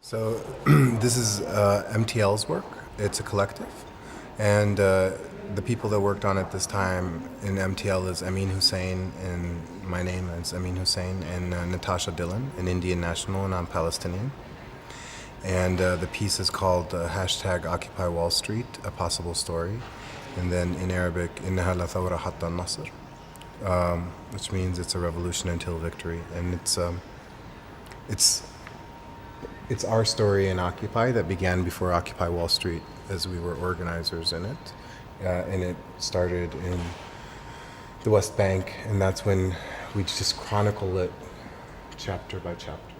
So this is MTL's work. It's a collective, and the people that worked on it this time in MTL is Amin Hussein, and my name is Amin Hussein, and Natasha Dillon, an Indian national, and I'm Palestinian. And the piece is called hashtag Occupy Wall Street, A Possible Story, and then in Arabic, إنها لثورة حتى النصر, which means it's a revolution until victory, and it's our story in Occupy that began before Occupy Wall Street, as we were organizers in it. And it started in the West Bank, and that's when we just chronicle it chapter by chapter.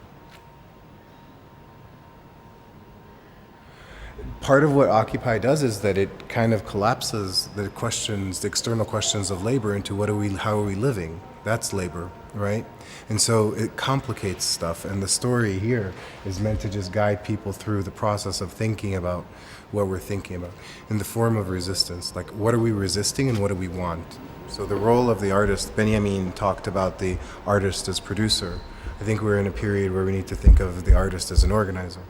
Part of what Occupy does is that it kind of collapses the questions, the external questions of labor into how are we living? That's labor, right? And so it complicates stuff, and the story here is meant to just guide people through the process of thinking about what we're thinking about in the form of resistance. Like, what are we resisting and what do we want? So the role of the artist, Benjamin talked about the artist as producer. I think we're in a period where we need to think of the artist as an organizer.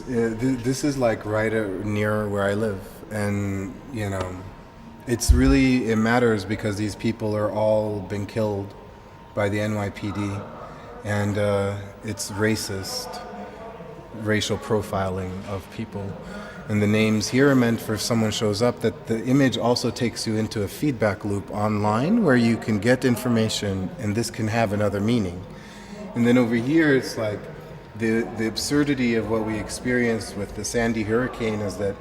This is like right near where I live, and it matters because these people are all been killed by the NYPD, and it's racist, racial profiling of people. And the names here are meant for if someone shows up, that the image also takes you into a feedback loop online where you can get information and this can have another meaning. And then over here it's like the absurdity of what we experienced with the Sandy hurricane is that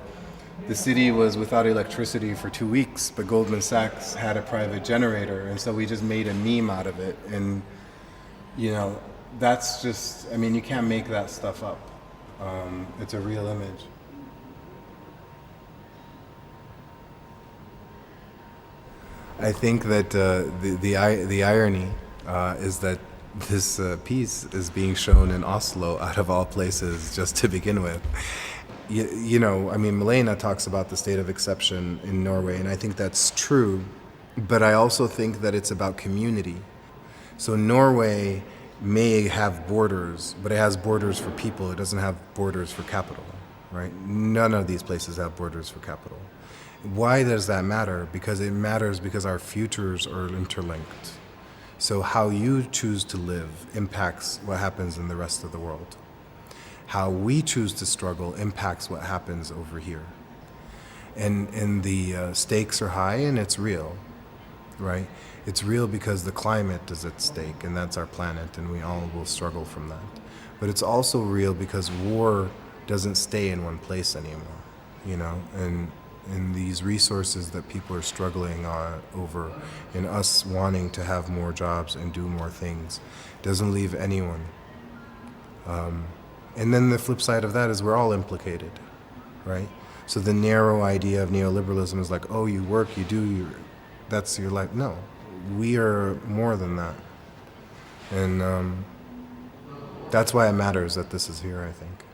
the city was without electricity for 2 weeks, but Goldman Sachs had a private generator, and so we just made a meme out of it. And that's just, you can't make that stuff up. It's a real image. I think that the irony is that this piece is being shown in Oslo, out of all places, just to begin with. Milena talks about the state of exception in Norway, and I think that's true, but I also think that it's about community. So Norway may have borders, but it has borders for people. It doesn't have borders for capital, right? None of these places have borders for capital. Why does that matter? Because it matters because our futures are interlinked. So how you choose to live impacts what happens in the rest of the world. How we choose to struggle impacts what happens over here. And the stakes are high, and it's real, right? It's real because the climate is at stake, and that's our planet, and we all will struggle from that. But it's also real because war doesn't stay in one place anymore, and these resources that people are struggling over, and us wanting to have more jobs and do more things, doesn't leave anyone. And then the flip side of that is we're all implicated, right? So the narrow idea of neoliberalism is like, oh, you work, you do, that's your life. No, we are more than that. And that's why it matters that this is here, I think.